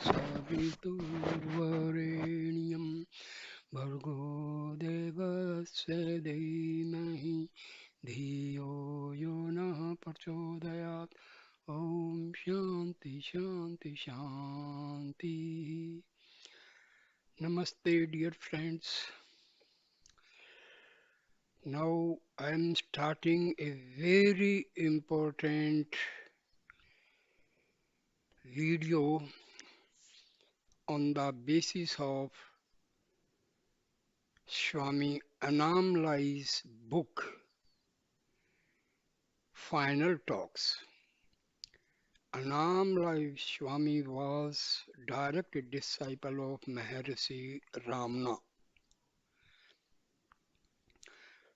सवितुर्वरेण्यं भर्गो देवस्य धीमहि धियो यो नः प्रचोदयात्. Om Shanti Shanti Shanti. Namaste, dear friends. Now I am starting a very important video on the basis of Swami Annamalai's book, Final Talks. Annamalai Swami was direct disciple of Maharishi Ramana.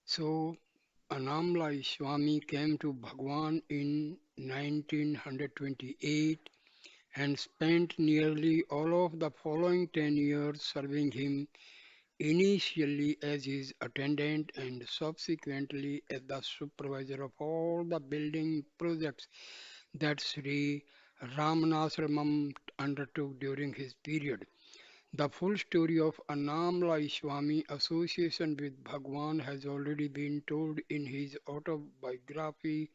So Annamalai Swami came to Bhagwan in 1928 and spent nearly all of the following 10 years serving him, initially as his attendant and subsequently as the supervisor of all the building projects that Sri Ramanasramam undertook during his period. The full story of Annamalai Swami association with Bhagwan has already been told in his autobiography,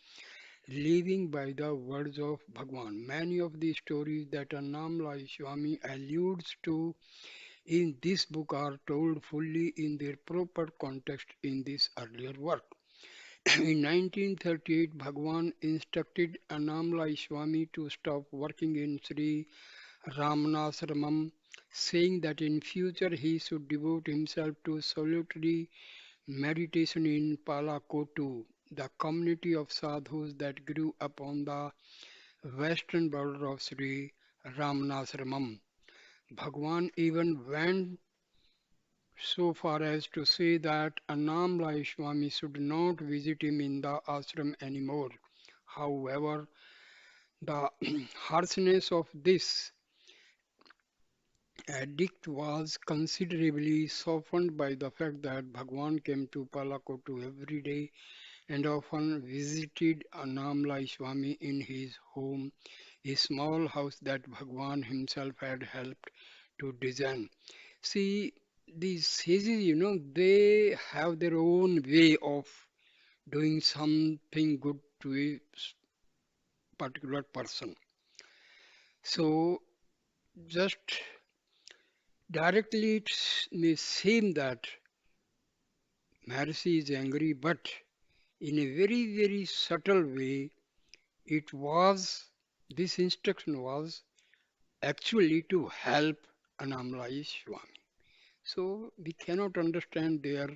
Living by the Words of Bhagwan. Many of the stories that Annamalai Swami alludes to in this book are told fully in their proper context in this earlier work. In 1938, Bhagwan instructed Annamalai Swami to stop working in Sri Ramanasramam, saying that in future he should devote himself to solitary meditation in Palakotu, the community of sadhus that grew up on the western border of Sri Ramanasramam. Bhagwan even went so far as to say that Annamalai Swami should not visit him in the ashram anymore. However, the harshness of this edict was considerably softened by the fact that Bhagwan came to Palakotu every day and often visited Annamalai Swami in his home, a small house that Bhagwan himself had helped to design. See, these sages, they have their own way of doing something good to a particular person. So, just directly it may seem that Maharishi is angry, but in a very, very subtle way, it was, this instruction was actually to help Annamalai Swami. So we cannot understand their,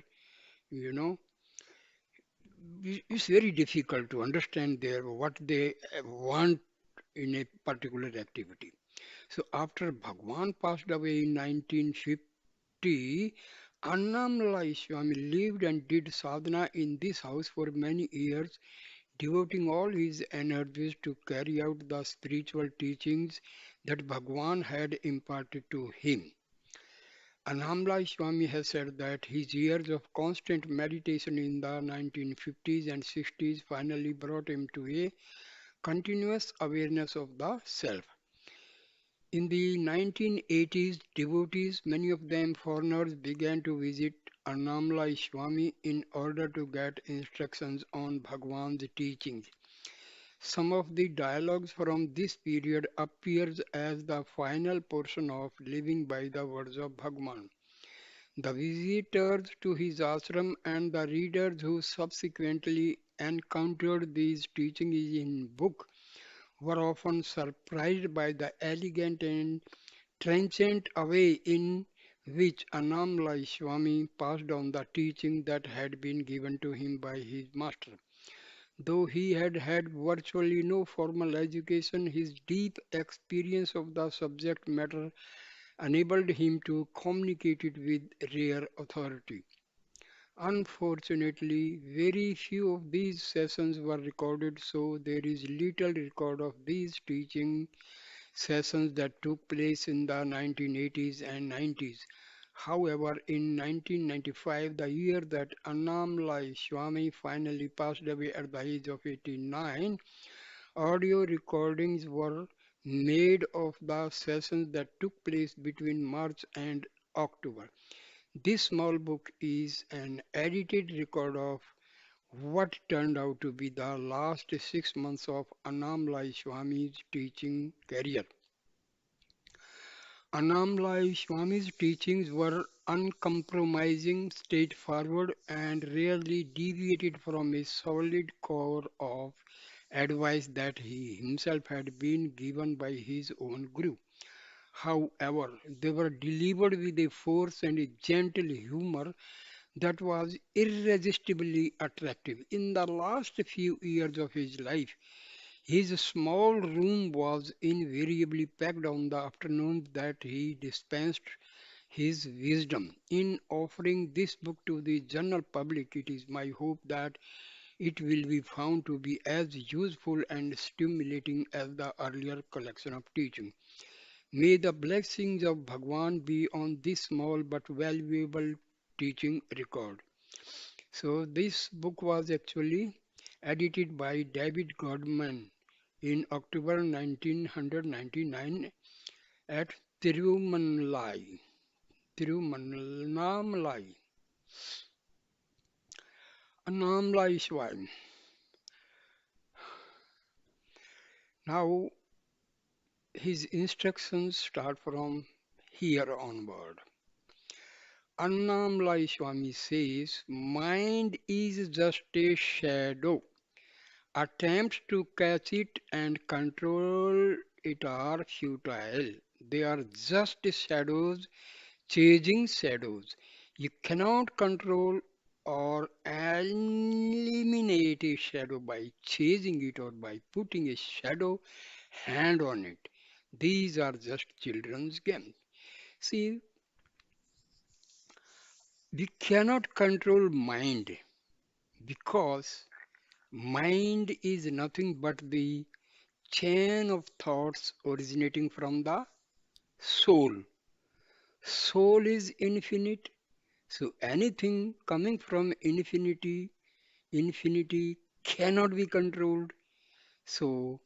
you know, it's very difficult to understand their what they want in a particular activity. So after Bhagwan passed away in 1950, Annamalai Swami lived and did sadhana in this house for many years, devoting all his energies to carry out the spiritual teachings that Bhagwan had imparted to him. Annamalai Swami has said that his years of constant meditation in the 1950s and 60s finally brought him to a continuous awareness of the self. In the 1980s, devotees, many of them foreigners, began to visit Annamalai Swami in order to get instructions on Bhagwan's teachings. Some of the dialogues from this period appears as the final portion of Living by the Words of Bhagwan. The visitors to his ashram and the readers who subsequently encountered these teachings in book were often surprised by the elegant and transient way in which Annamalai Swami passed on the teaching that had been given to him by his master. Though he had had virtually no formal education, his deep experience of the subject matter enabled him to communicate it with rare authority. Unfortunately, very few of these sessions were recorded, so there is little record of these teaching sessions that took place in the 1980s and 90s. However, in 1995, the year that Annamalai Swami finally passed away at the age of 89, Audio recordings were made of the sessions that took place between March and October. This small book is an edited record of what turned out to be the last 6 months of Annamalai Swami's teaching career. Annamalai Swami's teachings were uncompromising, straightforward, and rarely deviated from a solid core of advice that he himself had been given by his own guru. However, they were delivered with a force and a gentle humor that was irresistibly attractive. In the last few years of his life, his small room was invariably packed on the afternoons that he dispensed his wisdom. In offering this book to the general public, it is my hope that it will be found to be as useful and stimulating as the earlier collection of teaching. May the blessings of Bhagwan be on this small but valuable teaching record. So this book was actually edited by David Godman in October 1999 at Tirumanalai. Tirumannamalai. Annamalai Swami. Now his instructions start from here onward. Annamalai Swami says, mind is just a shadow. Attempts to catch it and control it are futile. They are just shadows chasing shadows. You cannot control or eliminate a shadow by chasing it or by putting a shadow hand on it. These are just children's games. See, we cannot control mind because mind is nothing but the chain of thoughts originating from the soul. Soul is infinite, so anything coming from infinity cannot be controlled. So,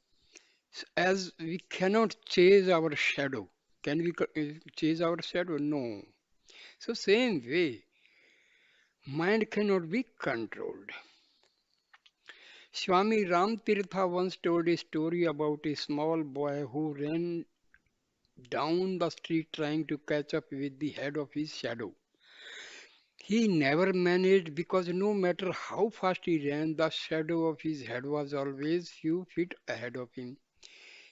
as we cannot chase our shadow, can we chase our shadow? No. So, same way, mind cannot be controlled. Swami Ramtirtha once told a story about a small boy who ran down the street trying to catch up with the head of his shadow. He never managed because no matter how fast he ran, the shadow of his head was always few feet ahead of him.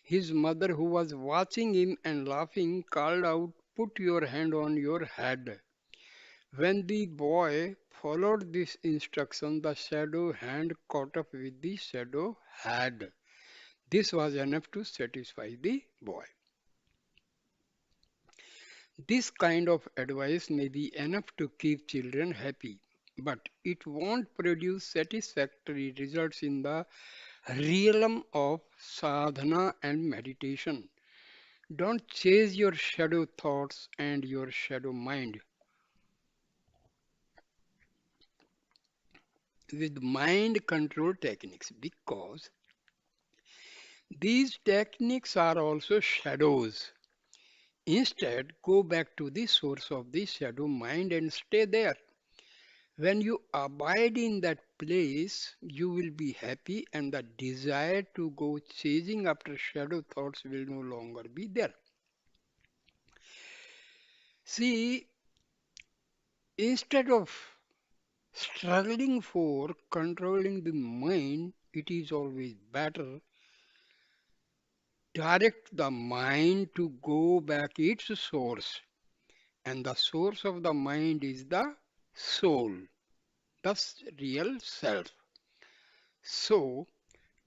His mother, who was watching him and laughing, called out, "Put your hand on your head." When the boy followed this instruction, the shadow hand caught up with the shadow head. This was enough to satisfy the boy. This kind of advice may be enough to keep children happy, but it won't produce satisfactory results in the realm of sadhana and meditation. Don't chase your shadow thoughts and your shadow mind with mind control techniques because these techniques are also shadows. Instead, go back to the source of the shadow mind and stay there. When you abide in that place, you will be happy and the desire to go chasing after shadow thoughts will no longer be there. See, instead of struggling for controlling the mind, it is always better direct the mind to go back its source. And the source of the mind is the soul, the real self. So,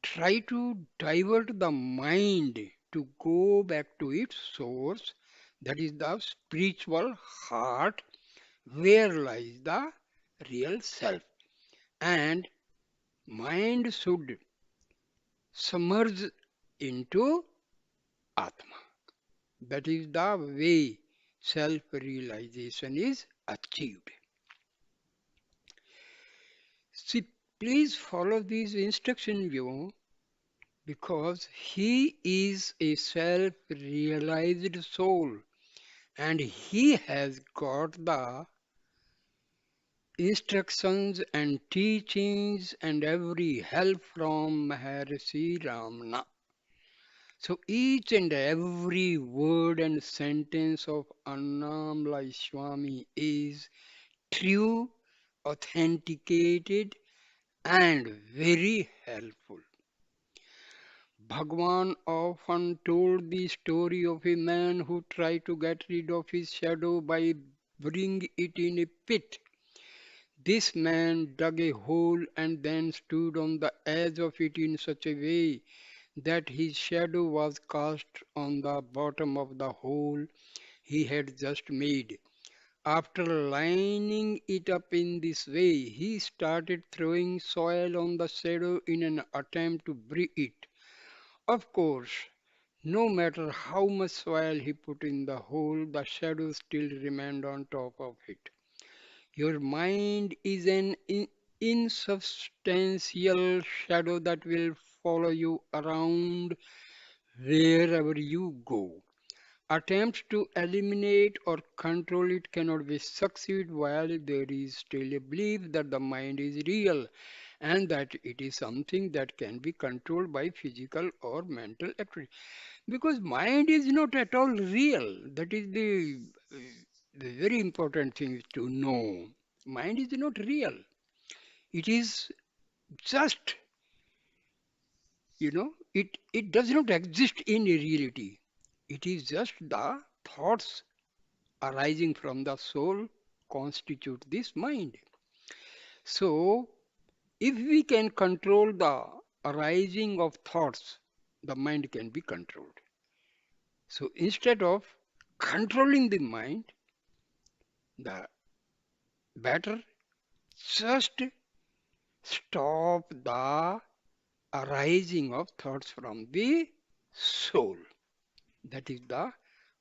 try to divert the mind to go back to its source, that is the spiritual heart, where lies the real self. And mind should submerge into Atma. That is the way self realization is achieved. See, please follow these instructions, you. because he is a self-realized soul and he has got the instructions and teachings and every help from Maharishi Ramana. So each and every word and sentence of Annamalai Swami is true, authenticated, and very helpful. Bhagwan often told the story of a man who tried to get rid of his shadow by burying it in a pit. This man dug a hole and then stood on the edge of it in such a way that his shadow was cast on the bottom of the hole he had just made. After lining it up in this way, he started throwing soil on the shadow in an attempt to bury it. Of course, no matter how much soil he put in the hole, the shadow still remained on top of it. Your mind is an insubstantial shadow that will follow you around wherever you go. Attempts to eliminate or control it cannot be succeed while there is still a belief that the mind is real and that it is something that can be controlled by physical or mental activity. Because mind is not at all real. That is the very important thing to know. Mind is not real. It is just, it does not exist in reality. It is just the thoughts arising from the soul constitute this mind. So, if we can control the arising of thoughts, the mind can be controlled. So, instead of controlling the mind, the better just stop the arising of thoughts from the soul. That is the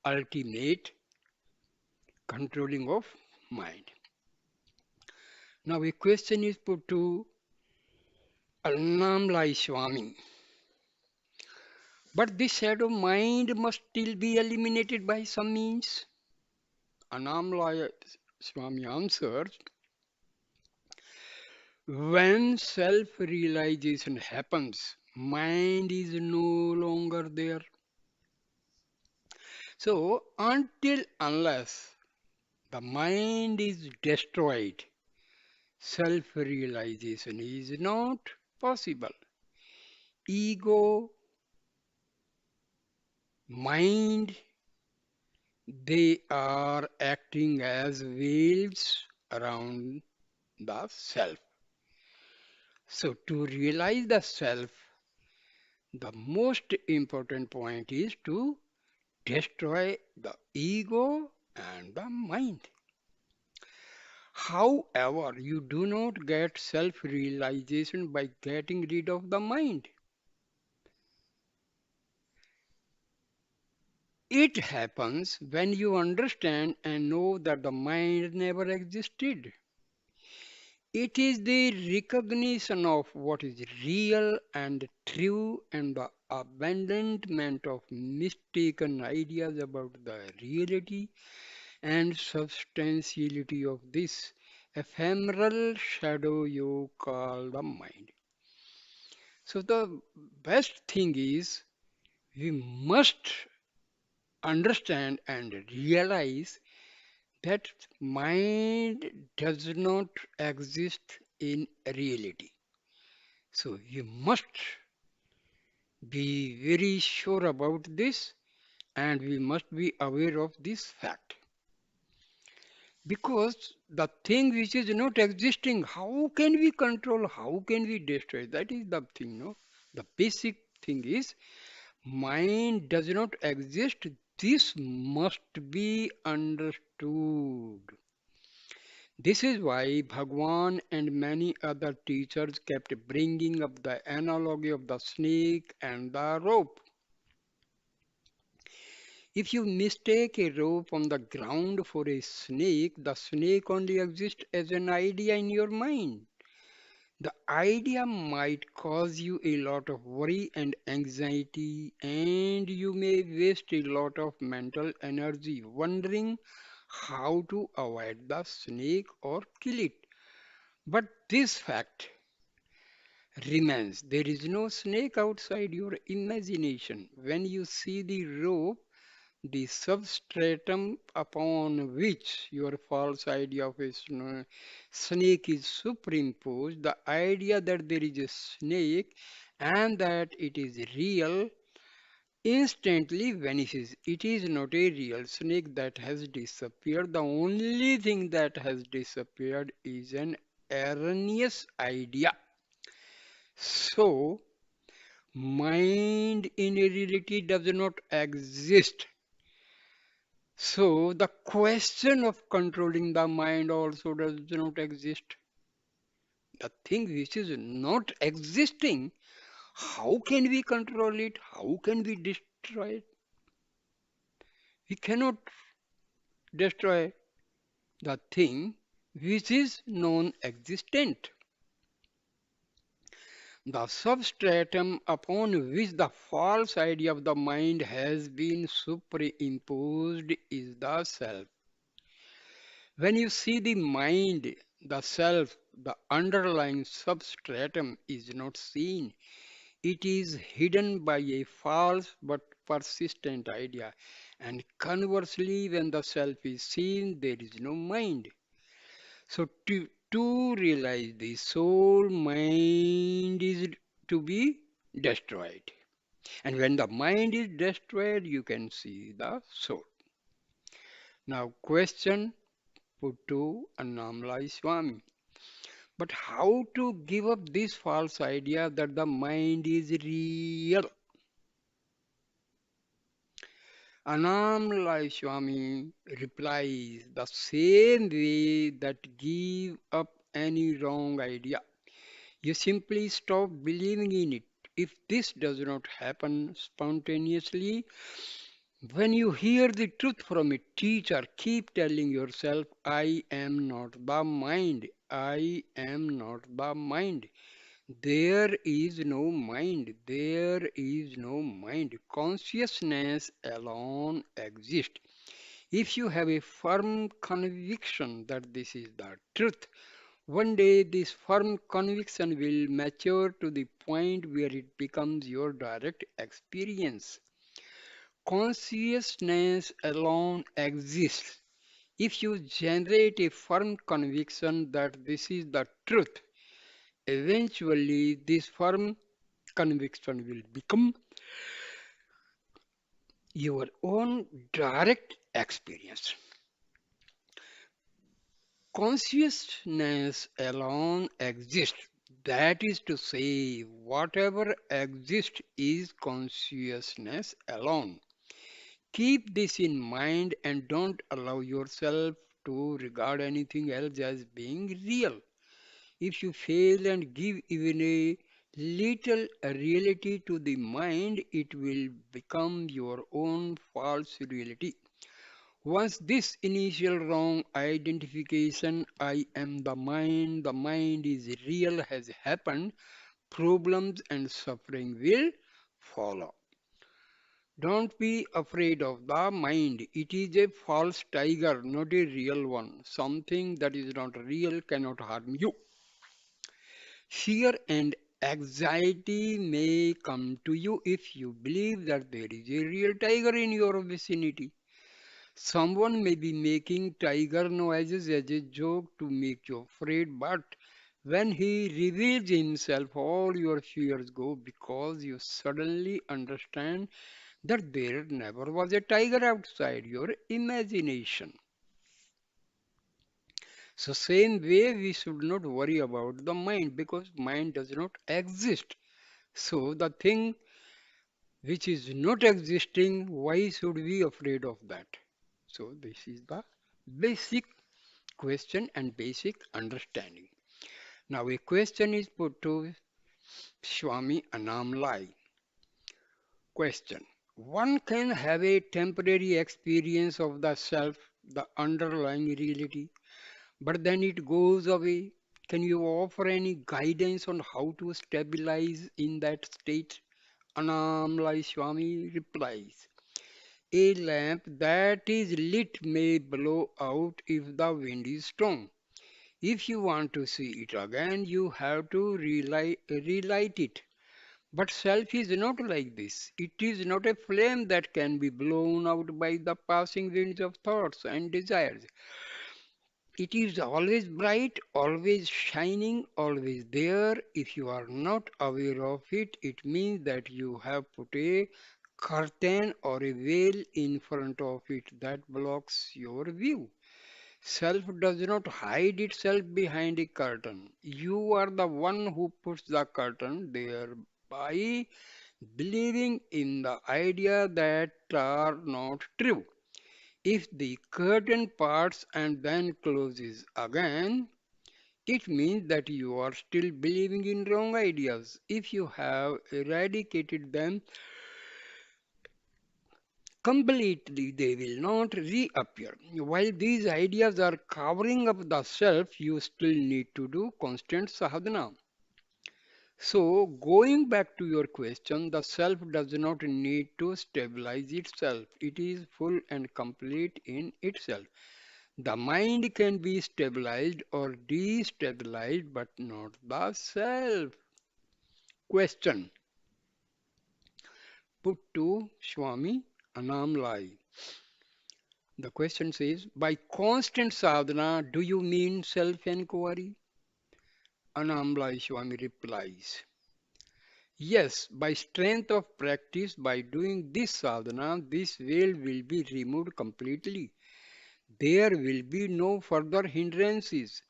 ultimate controlling of mind. Now, a question is put to Annamalai Swami. But this shadow mind must still be eliminated by some means. Annamalai Swami answers, when self-realization happens, mind is no longer there. So, until unless the mind is destroyed, self-realization is not possible. Ego, mind, they are acting as veils around the self. So, to realize the self, the most important point is to destroy the ego and the mind. However, you do not get self realization by getting rid of the mind. It happens when you understand and know that the mind never existed. It is the recognition of what is real and true and the abandonment of mistaken ideas about the reality and substantiality of this ephemeral shadow you call the mind. So, the best thing is we must understand and realize that mind does not exist in reality. So you must be very sure about this and we must be aware of this fact. Because the thing which is not existing, how can we control, how can we destroy? That is the thing, no? The basic thing is mind does not exist. This must be understood. This is why Bhagwan and many other teachers kept bringing up the analogy of the snake and the rope. If you mistake a rope on the ground for a snake, the snake only exists as an idea in your mind. The idea might cause you a lot of worry and anxiety, and you may waste a lot of mental energy wondering how to avoid the snake or kill it. But this fact remains: there is no snake outside your imagination. When you see the rope, the substratum upon which your false idea of a snake is superimposed, the idea that there is a snake and that it is real, instantly vanishes. It is not a real snake that has disappeared. The only thing that has disappeared is an erroneous idea. So, mind in reality does not exist. So the question of controlling the mind also does not exist. The thing which is not existing, how can we control it? How can we destroy it? We cannot destroy the thing which is non-existent. The substratum upon which the false idea of the mind has been superimposed is the self. When you see the mind, the self, the underlying substratum is not seen. It is hidden by a false but persistent idea. And conversely, when the self is seen, there is no mind. So, to realize the soul, mind is to be destroyed. And when the mind is destroyed, you can see the soul. Now, question put to Annamalai Swami. But how to give up this false idea that the mind is real? Annamalai Swami replies the same way that give up any wrong idea. You simply stop believing in it. If this does not happen spontaneously, when you hear the truth from a teacher, keep telling yourself, I am not the mind. I am not the mind. There is no mind. There is no mind. Consciousness alone exists. If you have a firm conviction that this is the truth, one day this firm conviction will mature to the point where it becomes your direct experience. Consciousness alone exists. If you generate a firm conviction that this is the truth, eventually this firm conviction will become your own direct experience. Consciousness alone exists. That is to say, whatever exists is consciousness alone. Keep this in mind and don't allow yourself to regard anything else as being real. If you fail and give even a little reality to the mind, it will become your own false reality. Once this initial wrong identification, I am the mind is real, has happened, problems and suffering will follow. Don't be afraid of the mind. It is a false tiger, not a real one. Something that is not real cannot harm you. Fear and anxiety may come to you if you believe that there is a real tiger in your vicinity. Someone may be making tiger noises as a joke to make you afraid, but when he reveals himself, all your fears go because you suddenly understand that there never was a tiger outside your imagination. So same way we should not worry about the mind because mind does not exist. So the thing which is not existing, why should we afraid of that? So this is the basic question and basic understanding. Now a question is put to Swami Annamalai. Question. One can have a temporary experience of the self, the underlying reality, but then it goes away. Can you offer any guidance on how to stabilize in that state? Annamalai Swami replies, a lamp that is lit may blow out if the wind is strong. If you want to see it again, you have to relight it. But self is not like this. It is not a flame that can be blown out by the passing winds of thoughts and desires. It is always bright, always shining, always there. If you are not aware of it, it means that you have put a curtain or a veil in front of it that blocks your view. Self does not hide itself behind a curtain. You are the one who puts the curtain there by believing in the idea that are not true. If the curtain parts and then closes again, it means that you are still believing in wrong ideas. If you have eradicated them completely, they will not reappear. While these ideas are covering up the self, you still need to do constant sadhana. So, going back to your question, the self does not need to stabilize itself. It is full and complete in itself. The mind can be stabilized or destabilized, but not the self. Question put to Swami Annamalai. The question says, by constant sadhana, do you mean self-enquiry? Annamalai Swami replies, yes, by strength of practice, by doing this sadhana, this veil will be removed completely. There will be no further hindrances.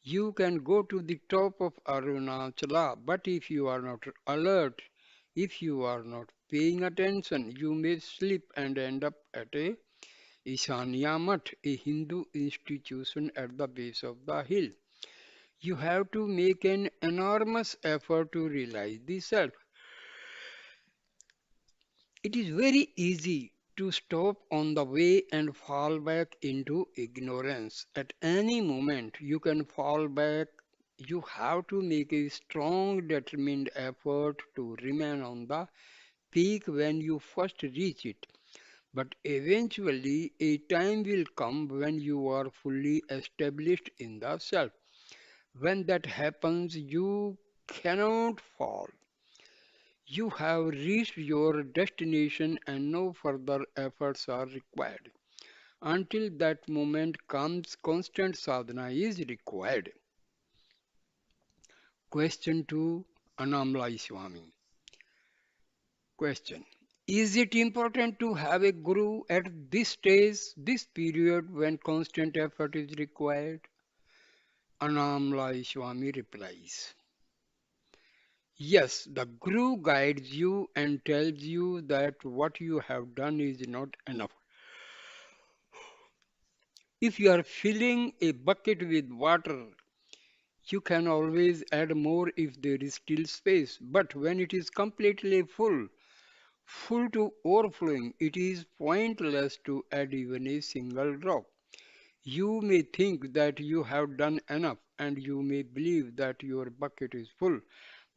You can go to the top of Arunachala, but if you are not alert, if you are not paying attention, you may slip and end up at a Ishanya Mutt, a Hindu institution at the base of the hill. You have to make an enormous effort to realize the self. It is very easy to stop on the way and fall back into ignorance. At any moment, you can fall back. You have to make a strong, determined effort to remain on the peak when you first reach it. But eventually, a time will come when you are fully established in the self. When that happens, you cannot fall. You have reached your destination and no further efforts are required. Until that moment comes, constant sadhana is required. Question to Annamalai Swami. Question. Is it important to have a guru at this stage, this period when constant effort is required? Annamalai Swami replies. Yes, the guru guides you and tells you that what you have done is not enough. If you are filling a bucket with water, you can always add more if there is still space. But when it is completely full, full to overflowing, it is pointless to add even a single drop. You may think that you have done enough and you may believe that your bucket is full,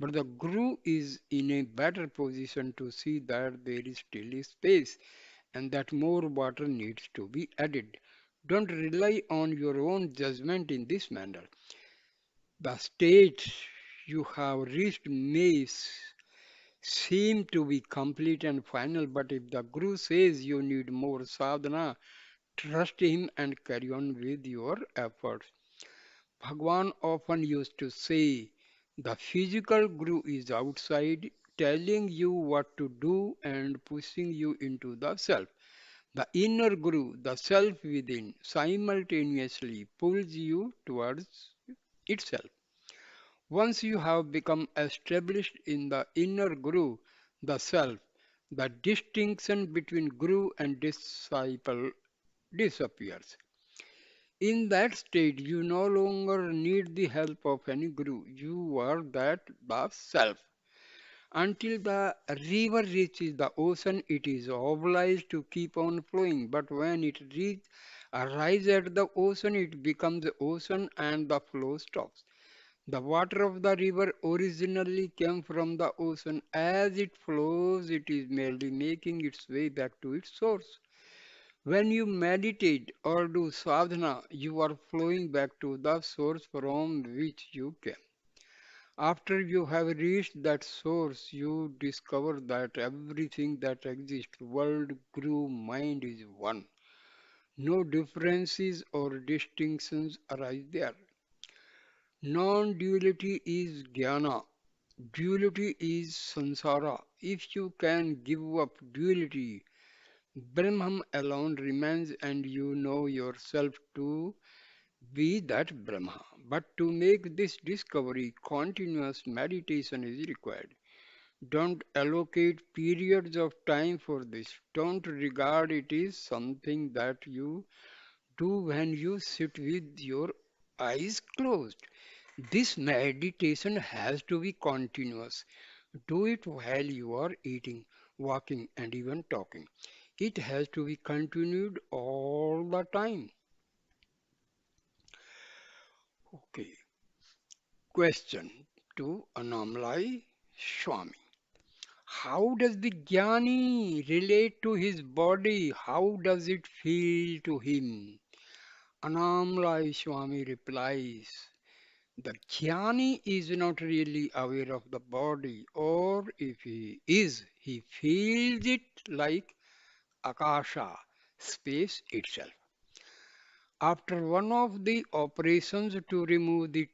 but the guru is in a better position to see that there is still a space and that more water needs to be added. Don't rely on your own judgment in this manner. The state you have reached may seem to be complete and final, but if the Guru says you need more sadhana, trust him and carry on with your efforts. Bhagwan often used to say, the physical Guru is outside, telling you what to do and pushing you into the self. The inner Guru, the self within, simultaneously pulls you towards itself. Once you have become established in the inner Guru, the self, the distinction between Guru and disciple disappears. In that state, you no longer need the help of any Guru. You are that the self. Until the river reaches the ocean, it is obliged to keep on flowing. But when it arrives at the ocean, it becomes the ocean and the flow stops. The water of the river originally came from the ocean. As it flows, it is merely making its way back to its source. When you meditate or do sadhana, you are flowing back to the source from which you came. After you have reached that source, you discover that everything that exists, world, grew, mind is one. No differences or distinctions arise there. Non-duality is jnana. Duality is samsara. If you can give up duality, Brahman alone remains and you know yourself to be that Brahma. But to make this discovery, continuous meditation is required. Don't allocate periods of time for this. Don't regard it as something that you do when you sit with your eyes closed. This meditation has to be continuous. Do it while you are eating, walking, and even talking. It has to be continued all the time. Okay. Question to Annamalai Swami. How does the jnani relate to his body? How does it feel to him? Annamalai Swami replies, the jnani is not really aware of the body, or if he is, he feels it like akasha, space itself. After one of the operations to remove the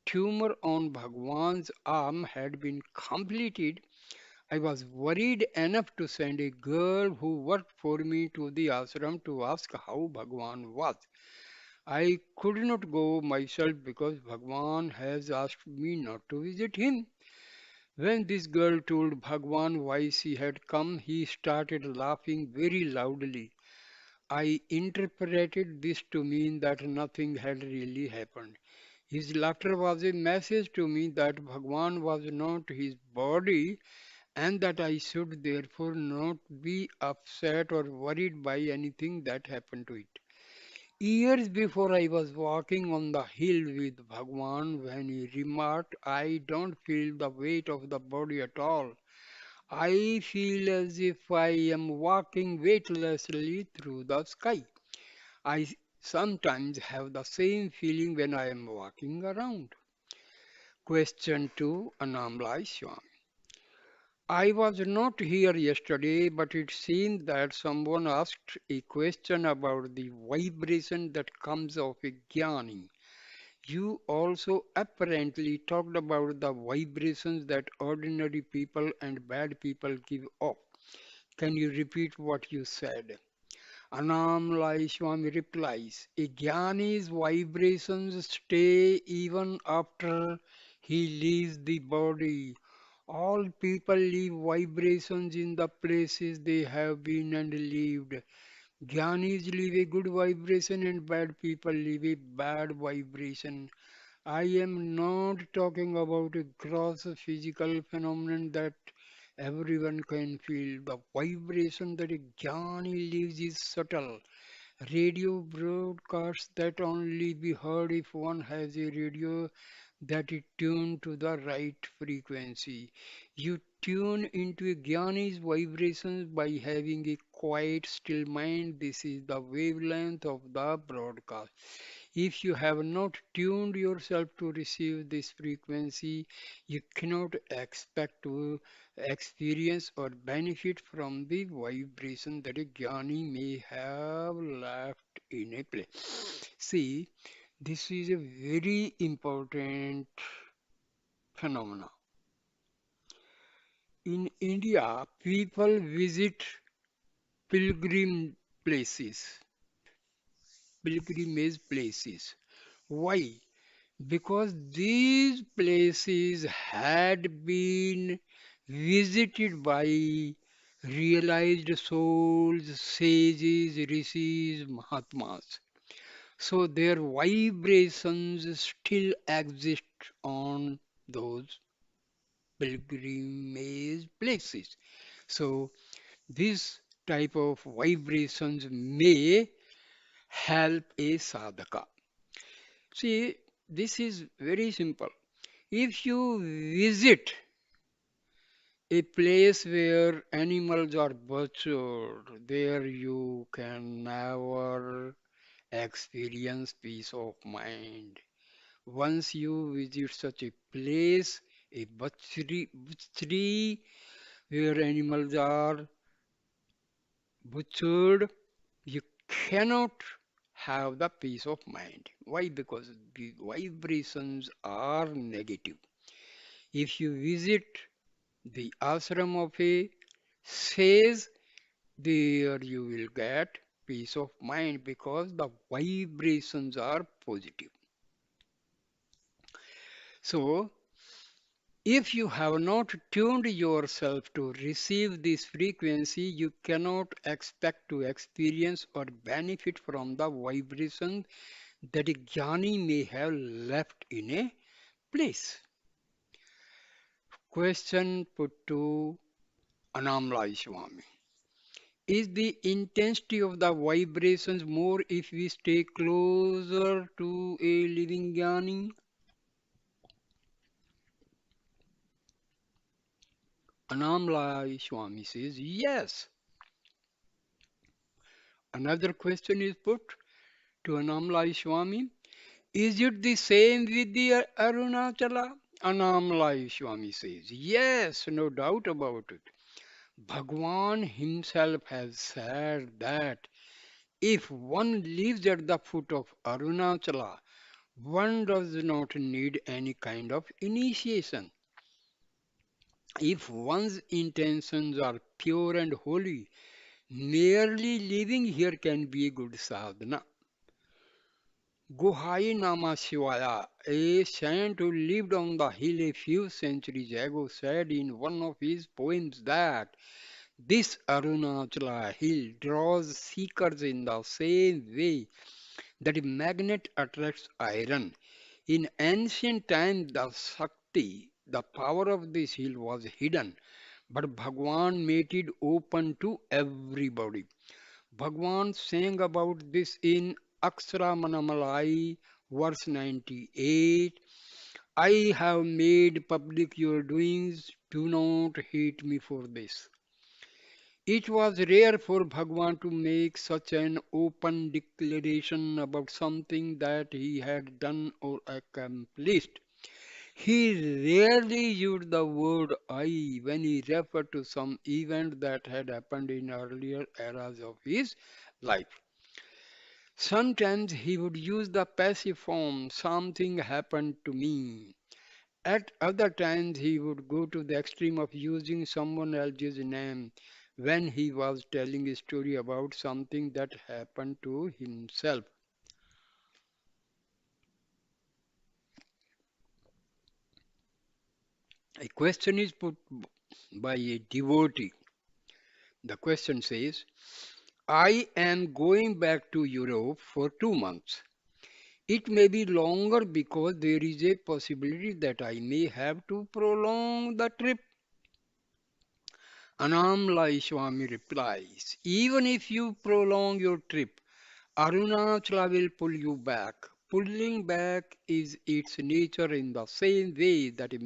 tumor on Bhagwan's arm had been completed, I was worried enough to send a girl who worked for me to the ashram to ask how Bhagwan was. I could not go myself because Bhagwan has asked me not to visit him. When this girl told Bhagwan why she had come, he started laughing very loudly. I interpreted this to mean that nothing had really happened. His laughter was a message to me that Bhagwan was not his body and that I should therefore not be upset or worried by anything that happened to it. Years before I was walking on the hill with Bhagwan when he remarked, I don't feel the weight of the body at all. I feel as if I am walking weightlessly through the sky. I sometimes have the same feeling when I am walking around. Question to Annamalai Swami. I was not here yesterday, but it seemed that someone asked a question about the vibration that comes of a jnani. You also apparently talked about the vibrations that ordinary people and bad people give off. Can you repeat what you said? Annamalai Swami replies, a jnani's vibrations stay even after he leaves the body. All people leave vibrations in the places they have been and lived. Jnanis leave a good vibration and bad people leave a bad vibration. I am not talking about a gross physical phenomenon that everyone can feel. The vibration that a jnani leaves is subtle. Radio broadcasts that only be heard if one has a radio that is tuned to the right frequency. You tune into a jnani's vibrations by having a quiet, still mind. This is the wavelength of the broadcast. If you have not tuned yourself to receive this frequency, you cannot expect to experience or benefit from the vibration that a jnani may have left in a place. See, this is a very important phenomena. In India, people visit pilgrim places, pilgrimage places. Why? Because these places had been visited by realized souls, sages, rishis, mahatmas. So their vibrations still exist on those pilgrimage places. So this type of vibrations may help a sadhaka. See, this is very simple. If you visit a place where animals are butchered, there you can never experience peace of mind. Once you visit such a place, a butchery where animals are butchered, you cannot have the peace of mind. Why? Because the vibrations are negative. If you visit the ashram of a sage, there you will get peace of mind because the vibrations are positive. So, if you have not tuned yourself to receive this frequency, you cannot expect to experience or benefit from the vibration that a jnani may have left in a place. Question put to Annamalai Swami. Is the intensity of the vibrations more if we stay closer to a living jnani? Annamalai Swami says yes. Another question is put to Annamalai Swami. Is it the same with the Arunachala? Annamalai Swami says yes, no doubt about it. Bhagwan himself has said that if one lives at the foot of Arunachala, one does not need any kind of initiation. If one's intentions are pure and holy, merely living here can be a good sadhana. Guhai Nama Shivaya, a saint who lived on the hill a few centuries ago, said in one of his poems that this Arunachala hill draws seekers in the same way that a magnet attracts iron. In ancient times, the Shakti, the power of this hill was hidden, but Bhagwan made it open to everybody. Bhagwan sang about this in Akshara Manamalai, verse 98. I have made public your doings, do not hate me for this. It was rare for Bhagwan to make such an open declaration about something that he had done or accomplished. He rarely used the word I when he referred to some event that had happened in earlier eras of his life. Sometimes he would use the passive form, something happened to me. At other times, he would go to the extreme of using someone else's name when he was telling a story about something that happened to himself. A question is put by a devotee. The question says, I am going back to Europe for 2 months. It may be longer because there is a possibility that I may have to prolong the trip. Annamalai Swami replies, even if you prolong your trip, Arunachala will pull you back. Pulling back is its nature in the same way that a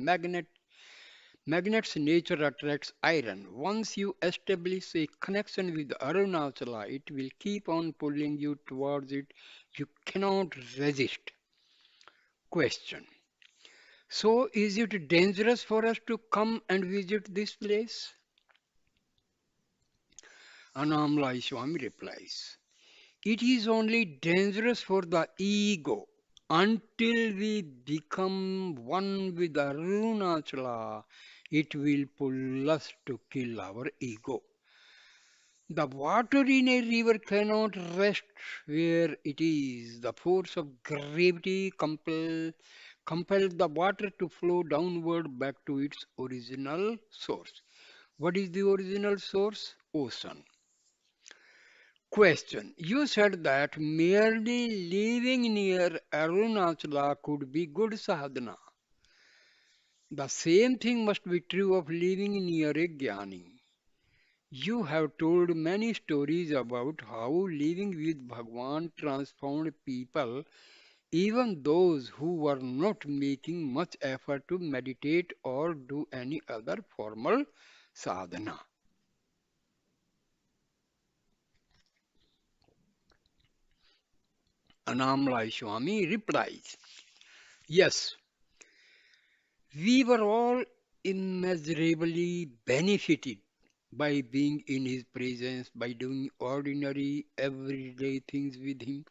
magnet's nature attracts iron. Once you establish a connection with Arunachala, it will keep on pulling you towards it. You cannot resist. Question. So, is it dangerous for us to come and visit this place? Annamalai Swami replies, it is only dangerous for the ego until we become one with Arunachala. It will pull us to kill our ego. The water in a river cannot rest where it is. The force of gravity compels the water to flow downward back to its original source. What is the original source? Ocean. Question. You said that merely living near Arunachala could be good sadhana. The same thing must be true of living near a jnani. You have told many stories about how living with Bhagwan transformed people even those who were not making much effort to meditate or do any other formal sadhana. Annamalai Swami replies, yes, we were all immeasurably benefited by being in his presence, by doing ordinary, everyday things with him.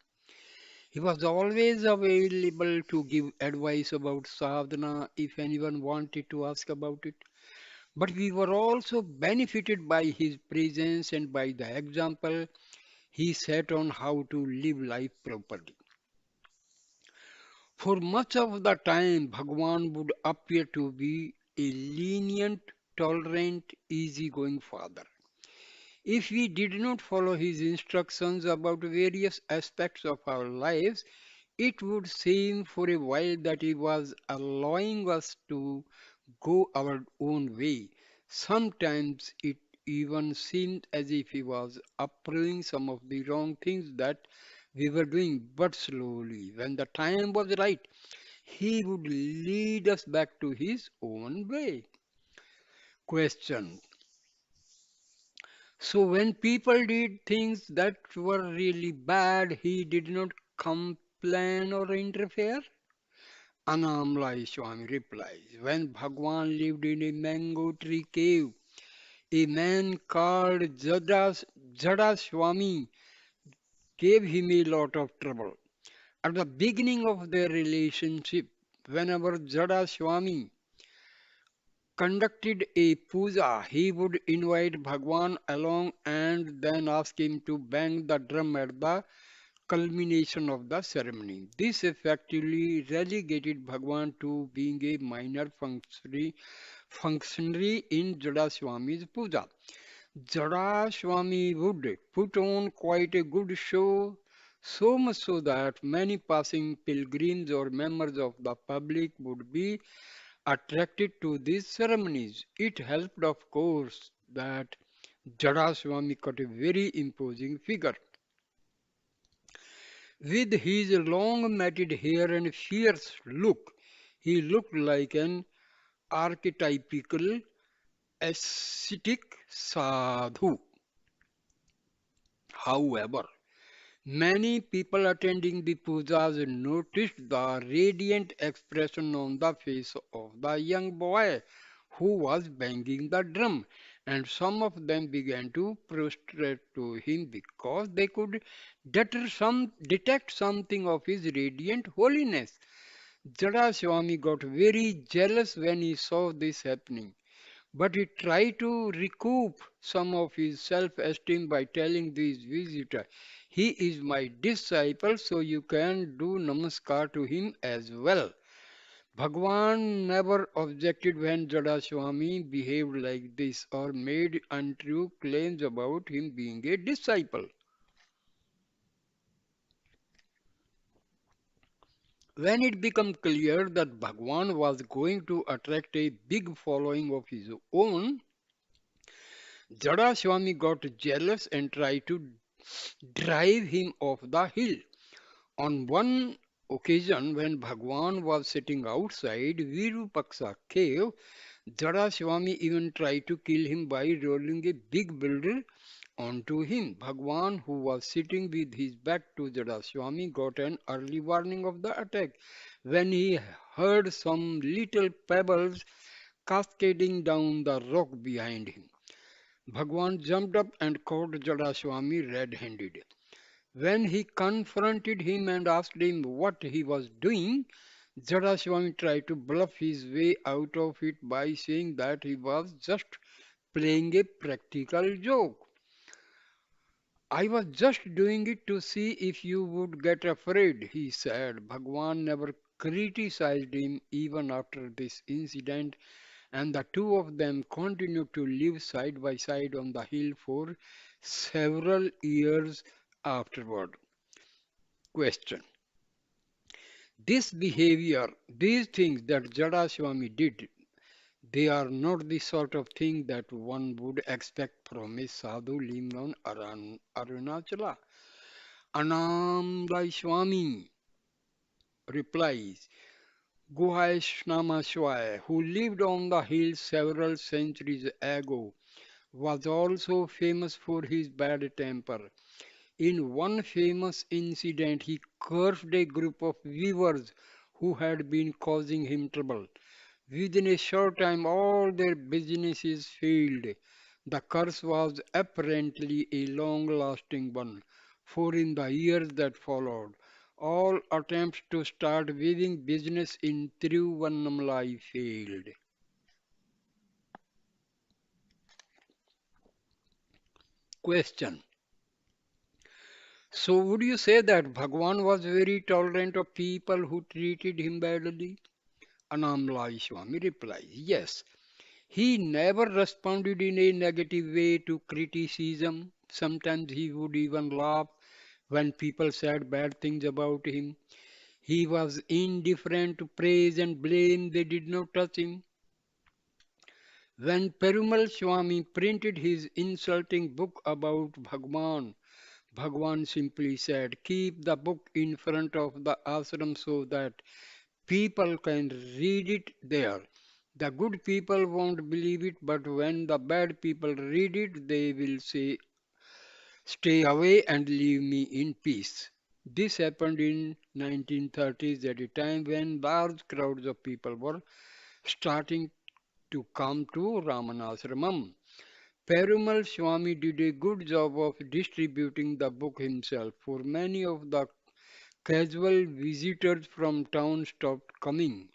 He was always available to give advice about sadhana if anyone wanted to ask about it. But we were also benefited by his presence and by the example he set on how to live life properly. For much of the time, Bhagwan would appear to be a lenient, tolerant, easygoing father. If we did not follow his instructions about various aspects of our lives, it would seem for a while that he was allowing us to go our own way. Sometimes it even seemed as if he was approving some of the wrong things that we were doing, but slowly, when the time was right, he would lead us back to his own way. Question. So when people did things that were really bad, he did not complain or interfere? Annamalai Swami replies, when Bhagwan lived in a mango tree cave, a man called Jada Swami gave him a lot of trouble. At the beginning of their relationship, whenever Jada Swami conducted a puja, he would invite Bhagwan along and then ask him to bang the drum at the culmination of the ceremony. This effectively relegated Bhagwan to being a minor functionary in Jada Swami's puja. Jada Swami would put on quite a good show, so much so that many passing pilgrims or members of the public would be attracted to these ceremonies. It helped, of course, that Jada Swami got a very imposing figure. With his long matted hair and fierce look, he looked like an archetypical ascetic sadhu. However, many people attending the pujas noticed the radiant expression on the face of the young boy who was banging the drum, and some of them began to prostrate to him because they could detect something of his radiant holiness. Jada Swami got very jealous when he saw this happening. But he tried to recoup some of his self-esteem by telling this visitor, he is my disciple, so you can do namaskar to him as well. Bhagwan never objected when Jada Swami behaved like this or made untrue claims about him being a disciple. When it became clear that Bhagwan was going to attract a big following of his own, Jada Swami got jealous and tried to drive him off the hill. On one occasion, when Bhagwan was sitting outside Virupaksa cave, Jada Swami even tried to kill him by rolling a big boulder onto him. Bhagwan, who was sitting with his back to Jada Swami, got an early warning of the attack when he heard some little pebbles cascading down the rock behind him. Bhagwan jumped up and caught Jadaswami red-handed. When he confronted him and asked him what he was doing, Jadaswami tried to bluff his way out of it by saying that he was just playing a practical joke. I was just doing it to see if you would get afraid, he said. Bhagwan never criticized him even after this incident, and the two of them continued to live side by side on the hill for several years afterward. Question. This behavior, these things that Jada Swami did, they are not the sort of thing that one would expect from a sadhu living on Arunachala. Annamalai Swami replies, Guhaishnama who lived on the hill several centuries ago, was also famous for his bad temper. In one famous incident, he cursed a group of weavers who had been causing him trouble. Within a short time, all their businesses failed. The curse was apparently a long lasting one, for in the years that followed, all attempts to start weaving business in Tiruvannamalai failed. Question. So, would you say that Bhagwan was very tolerant of people who treated him badly? Annamalai Swami replies, yes. He never responded in a negative way to criticism. Sometimes he would even laugh when people said bad things about him. He was indifferent to praise and blame, they did not touch him. When Perumal Swami printed his insulting book about Bhagwan, Bhagwan simply said, keep the book in front of the ashram so that people can read it there. The good people won't believe it, but when the bad people read it, they will say, stay away and leave me in peace. This happened in 1930s at a time when large crowds of people were starting to come to Ramanashramam. Perumal Swami did a good job of distributing the book himself, for many of the casual visitors from town stopped coming.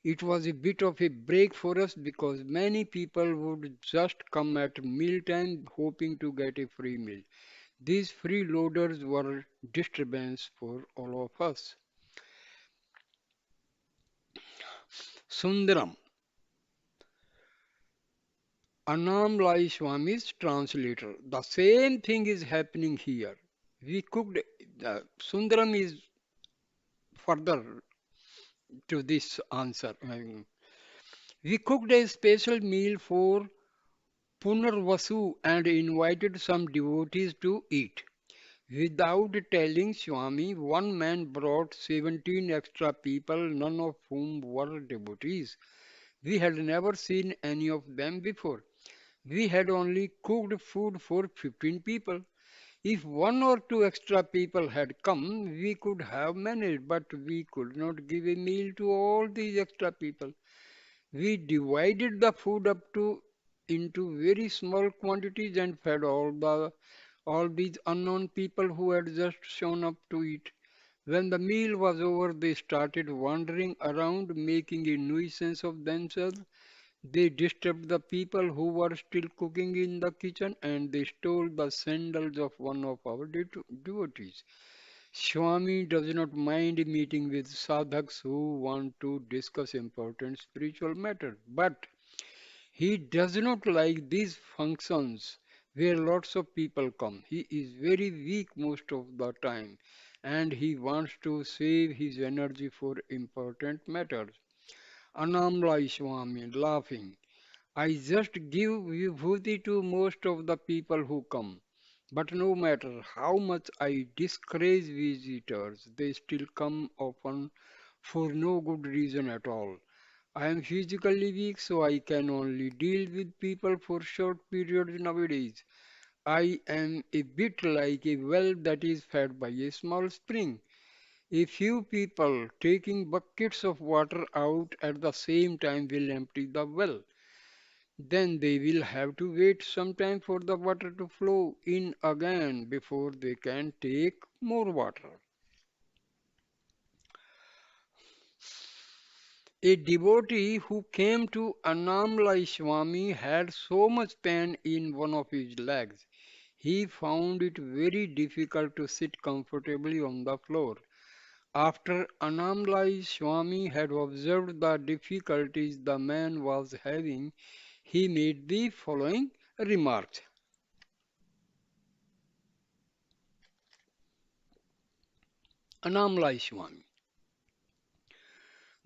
It was a bit of a break for us because many people would just come at mealtime hoping to get a free meal. These freeloaders were disturbance for all of us. Sundaram, Annamalai Swami's translator. The same thing is happening here. We cooked, Sundaram is further to this answer. We cooked a special meal for Punarvasu and invited some devotees to eat. Without telling Swami, one man brought 17 extra people, none of whom were devotees. We had never seen any of them before. We had only cooked food for 15 people. If one or two extra people had come, we could have managed, but we could not give a meal to all these extra people. We divided the food up to into very small quantities and fed all these unknown people who had just shown up to eat. When the meal was over, they started wandering around, making a nuisance of themselves. They disturbed the people who were still cooking in the kitchen and they stole the sandals of one of our devotees. Swami does not mind meeting with sadhaks who want to discuss important spiritual matters, but he does not like these functions where lots of people come. He is very weak most of the time and he wants to save his energy for important matters. Annamalai Swami laughing. I just give vibhuti to most of the people who come. But no matter how much I discourage visitors, they still come often for no good reason at all. I am physically weak, so I can only deal with people for short periods nowadays. I am a bit like a well that is fed by a small spring. A few people taking buckets of water out at the same time will empty the well. Then they will have to wait some time for the water to flow in again before they can take more water. A devotee who came to Annamalai Swami had so much pain in one of his legs. He found it very difficult to sit comfortably on the floor. After Annamalai Swami had observed the difficulties the man was having, he made the following remarks. Annamalai Swami.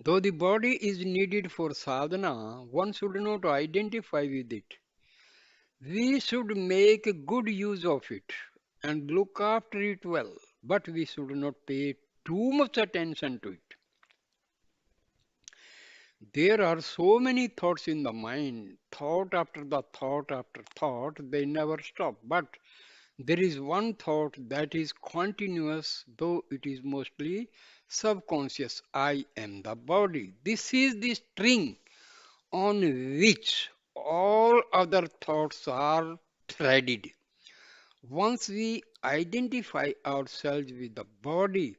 Though the body is needed for sadhana, one should not identify with it. We should make good use of it and look after it well, but we should not pay too much attention to it. There are so many thoughts in the mind, thought after thought, they never stop. But there is one thought that is continuous, though it is mostly subconscious. I am the body. This is the string on which all other thoughts are threaded. Once we identify ourselves with the body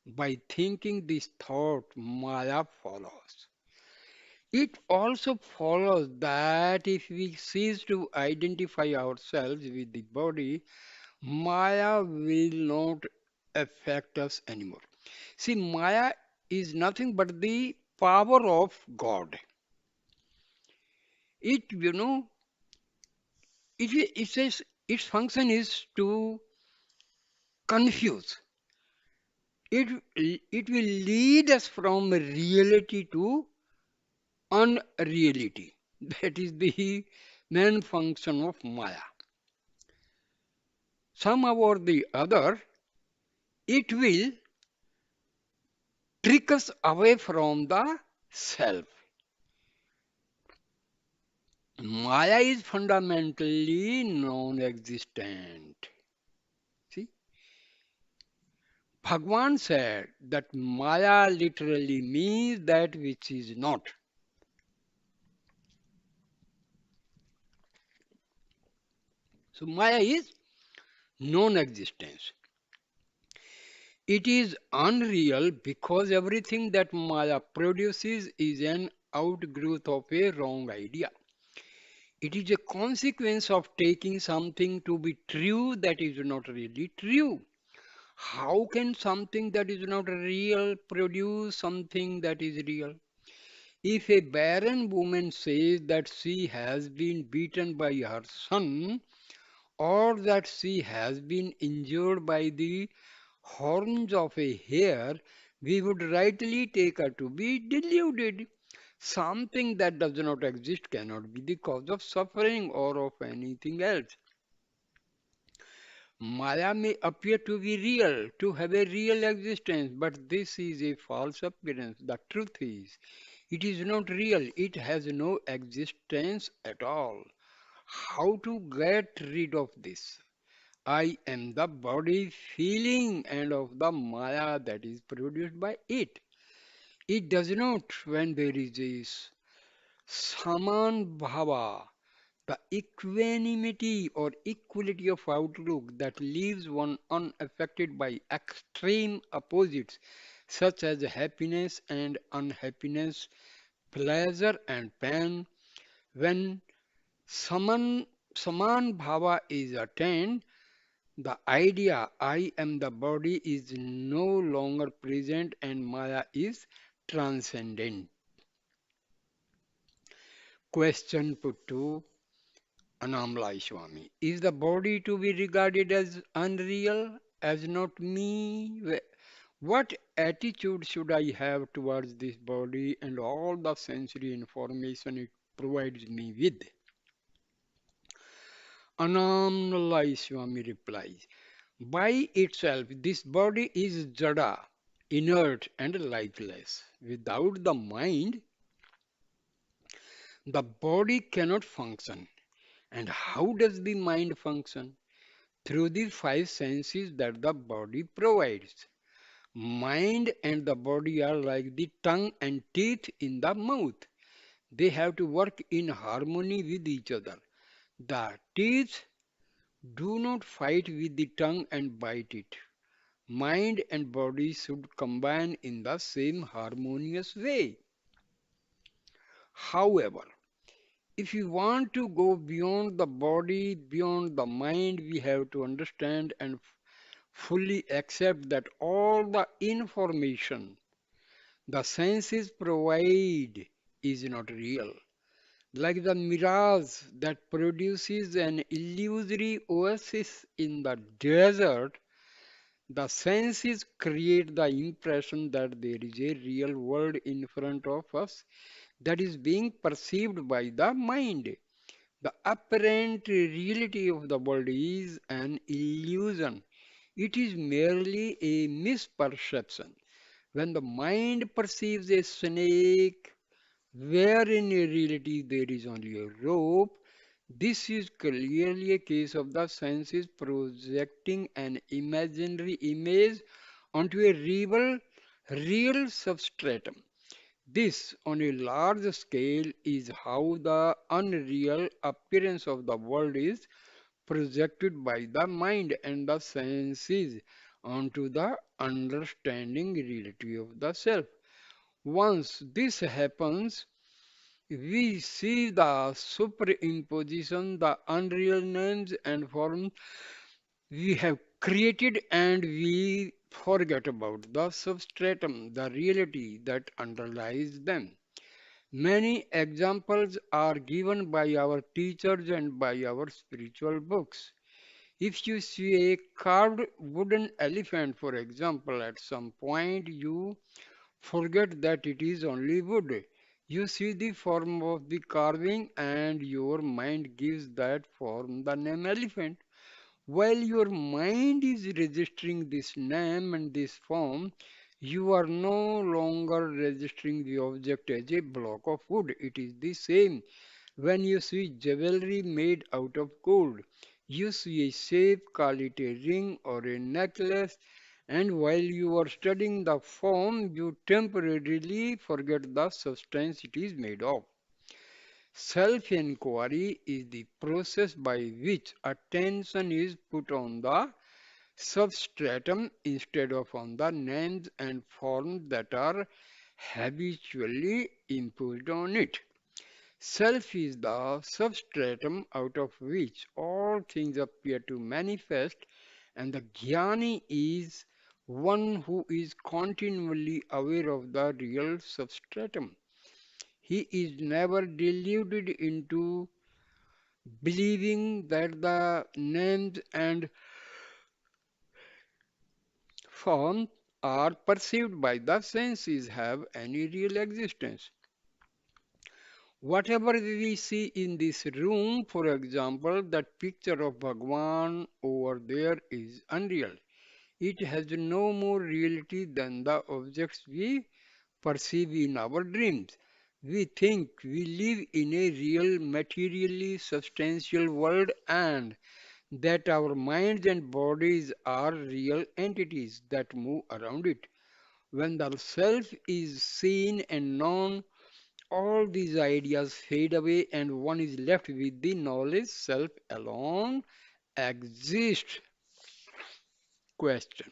by thinking this thought, Maya follows. It also follows that if we cease to identify ourselves with the body, Maya will not affect us anymore. See, Maya is nothing but the power of God. It, it says its function is to confuse. It will lead us from reality to unreality. That is the main function of Maya. Somehow or the other, it will trick us away from the self. Maya is fundamentally non-existent. See, Bhagwan said that Maya literally means that which is not. So Maya is non-existence. It is unreal because everything that Maya produces is an outgrowth of a wrong idea. It is a consequence of taking something to be true that is not really true. How can something that is not real produce something that is real? If a barren woman says that she has been beaten by her son, or that she has been injured by the horns of a hare, we would rightly take her to be deluded. Something that does not exist cannot be the cause of suffering or of anything else. Maya may appear to be real, to have a real existence, but this is a false appearance. The truth is, it is not real. It has no existence at all. How to get rid of this? I am the body feeling and of the Maya that is produced by it. It does not when there is this Saman Bhava, the equanimity or equality of outlook that leaves one unaffected by extreme opposites such as happiness and unhappiness, pleasure and pain. When Saman, Saman Bhava is attained, the idea I am the body is no longer present and Maya is transcendent. Question put to Annamalai Swami. Is the body to be regarded as unreal, as not me? What attitude should I have towards this body and all the sensory information it provides me with? Annamalai Swami replies, by itself, this body is jada, inert and lifeless. Without the mind, the body cannot function. And how does the mind function? Through the five senses that the body provides. Mind and the body are like the tongue and teeth in the mouth. They have to work in harmony with each other. The teeth do not fight with the tongue and bite it. Mind and body should combine in the same harmonious way. However, if we want to go beyond the body, beyond the mind, we have to understand and fully accept that all the information the senses provide is not real. Like the mirage that produces an illusory oasis in the desert, the senses create the impression that there is a real world in front of us that is being perceived by the mind. The apparent reality of the world is an illusion. It is merely a misperception. When the mind perceives a snake where in reality there is only a rope, this is clearly a case of the senses projecting an imaginary image onto a real substratum. This, on a large scale, is how the unreal appearance of the world is projected by the mind and the senses onto the understanding reality of the self. Once this happens, we see the superimposition, the unreal names and forms we have created, and we forget about the substratum, the reality that underlies them. Many examples are given by our teachers and by our spiritual books. If you see a carved wooden elephant, for example, at some point you forget that it is only wood. You see the form of the carving and your mind gives that form the name elephant. While your mind is registering this name and this form, you are no longer registering the object as a block of wood. It is the same when you see jewelry made out of gold. You see a shape, call it a ring or a necklace, and while you are studying the form, you temporarily forget the substance it is made of. Self inquiry is the process by which attention is put on the substratum instead of on the names and forms that are habitually imposed on it. Self is the substratum out of which all things appear to manifest, and the jnani is one who is continually aware of the real substratum. He is never deluded into believing that the names and forms are perceived by the senses have any real existence. Whatever we see in this room, for example, that picture of Bhagwan over there is unreal. It has no more reality than the objects we perceive in our dreams. We think we live in a real, materially substantial world and that our minds and bodies are real entities that move around it. When the self is seen and known, all these ideas fade away and one is left with the knowledge self alone exists. Question.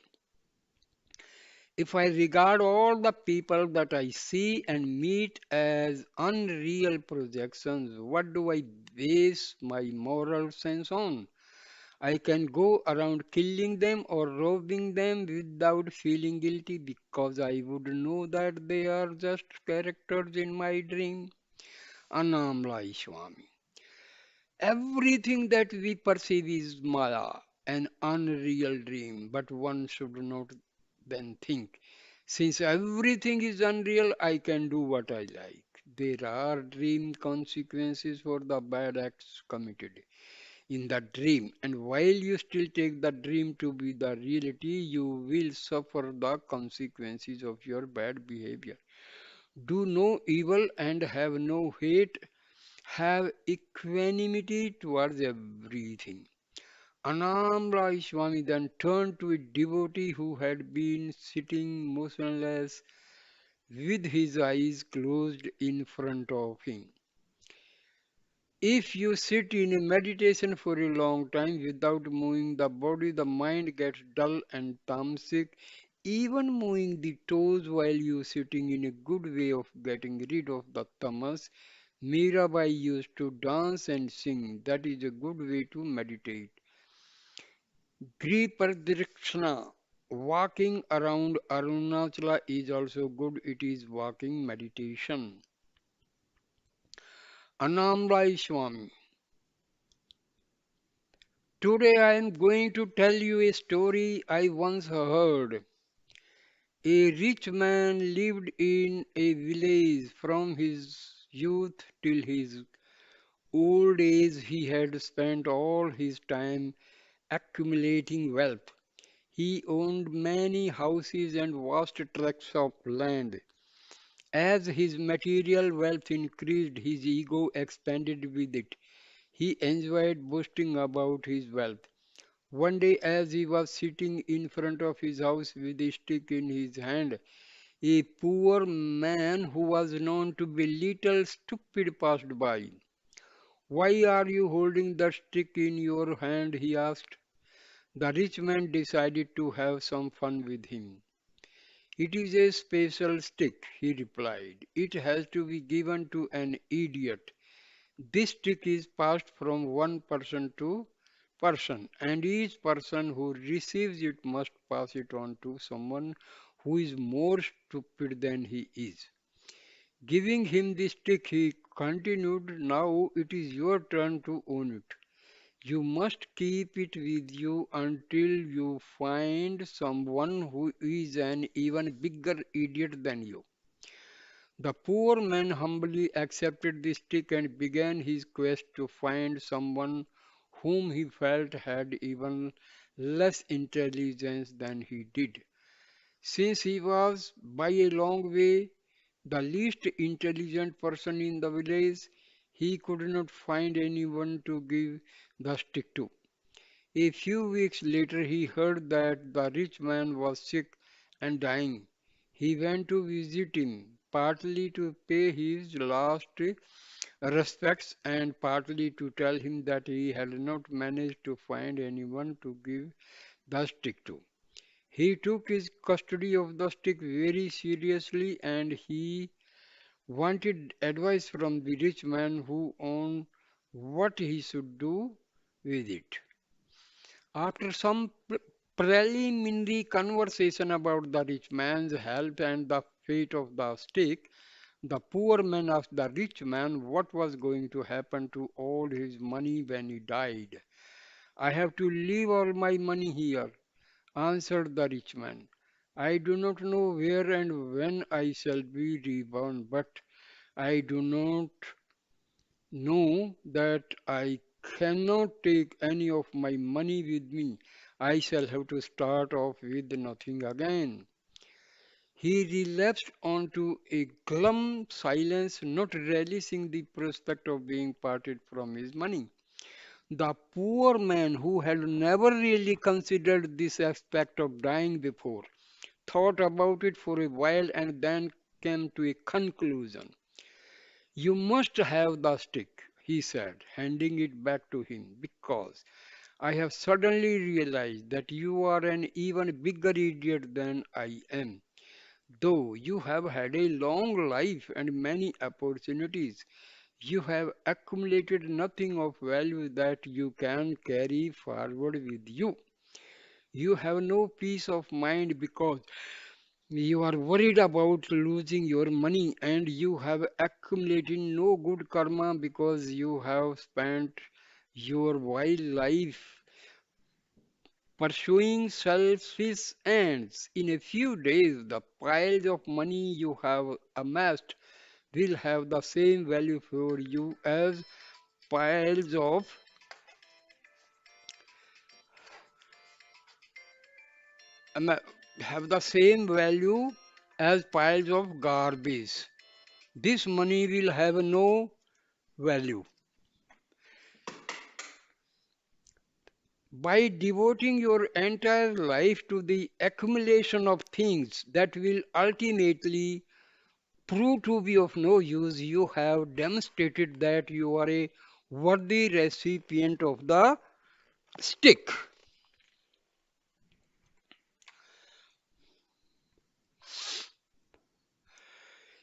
If I regard all the people that I see and meet as unreal projections, what do I base my moral sense on? I can go around killing them or robbing them without feeling guilty because I would know that they are just characters in my dream. Annamalai Swami. Everything that we perceive is Maya, an unreal dream, but one should not then think. Since everything is unreal, I can do what I like. There are dream consequences for the bad acts committed in the dream, and while you still take the dream to be the reality, you will suffer the consequences of your bad behavior. Do no evil and have no hate, have equanimity towards everything. Annamalai Swami then turned to a devotee who had been sitting motionless with his eyes closed in front of him. If you sit in a meditation for a long time without moving the body, the mind gets dull and tamasic. Even moving the toes while you sitting in a good way of getting rid of the tamas. Mirabai used to dance and sing. That is a good way to meditate. Gripadrikshana, walking around Arunachala is also good. It is walking meditation. Annamalai Swami. Today I am going to tell you a story I once heard. A rich man lived in a village from his youth till his old age. He had spent all his time accumulating wealth. He owned many houses and vast tracts of land. As his material wealth increased, his ego expanded with it. He enjoyed boasting about his wealth. One day, as he was sitting in front of his house with a stick in his hand, a poor man who was known to be little stupid passed by. Why are you holding the stick in your hand? He asked. The rich man decided to have some fun with him. It is a special stick, he replied. It has to be given to an idiot. This stick is passed from one person to person, and each person who receives it must pass it on to someone who is more stupid than he is. Giving him the stick, he continued, now it is your turn to own it. You must keep it with you until you find someone who is an even bigger idiot than you. The poor man humbly accepted the stick and began his quest to find someone whom he felt had even less intelligence than he did. Since he was by a long way the least intelligent person in the village, he could not find anyone to give the stick to. A few weeks later, he heard that the rich man was sick and dying. He went to visit him, partly to pay his last respects and partly to tell him that he had not managed to find anyone to give the stick to. He took his custody of the stick very seriously and he wanted advice from the rich man who owned what he should do with it. After some preliminary conversation about the rich man's health and the fate of the stick, the poor man asked the rich man what was going to happen to all his money when he died. I have to leave all my money here, answered the rich man. I do not know where and when I shall be reborn, but I do not know that I cannot take any of my money with me. I shall have to start off with nothing again. He relapsed onto a glum silence, not relishing the prospect of being parted from his money. The poor man, who had never really considered this aspect of dying before, thought about it for a while and then came to a conclusion. You must have the stick, he said, handing it back to him, because I have suddenly realized that you are an even bigger idiot than I am. Though you have had a long life and many opportunities, you have accumulated nothing of value that you can carry forward with you. You have no peace of mind because you are worried about losing your money, and you have accumulated no good karma because you have spent your wild life pursuing selfish ends. In a few days, the piles of money you have amassed will have the same value for you as piles of ama- have the same value as piles of garbage. This money will have no value. By devoting your entire life to the accumulation of things that will ultimately prove to be of no use, you have demonstrated that you are a worthy recipient of the stick.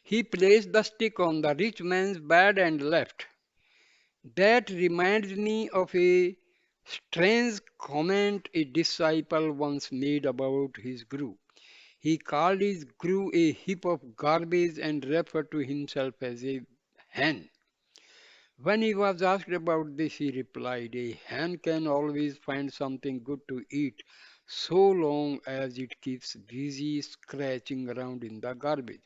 He placed the stick on the rich man's bed and left. That reminds me of a strange comment a disciple once made about his guru. He called his guru a heap of garbage and referred to himself as a hen. When he was asked about this, he replied, a hen can always find something good to eat so long as it keeps busy scratching around in the garbage.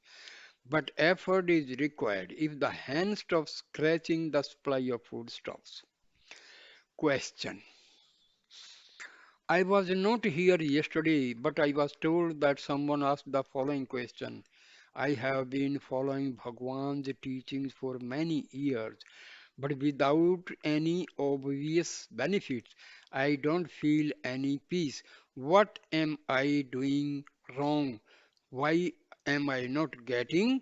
But effort is required. If the hen stops scratching, the supply of food stops. Question. I was not here yesterday, but I was told that someone asked the following question. I have been following Bhagwan's teachings for many years, but without any obvious benefits. I don't feel any peace. What am I doing wrong? Why am I not getting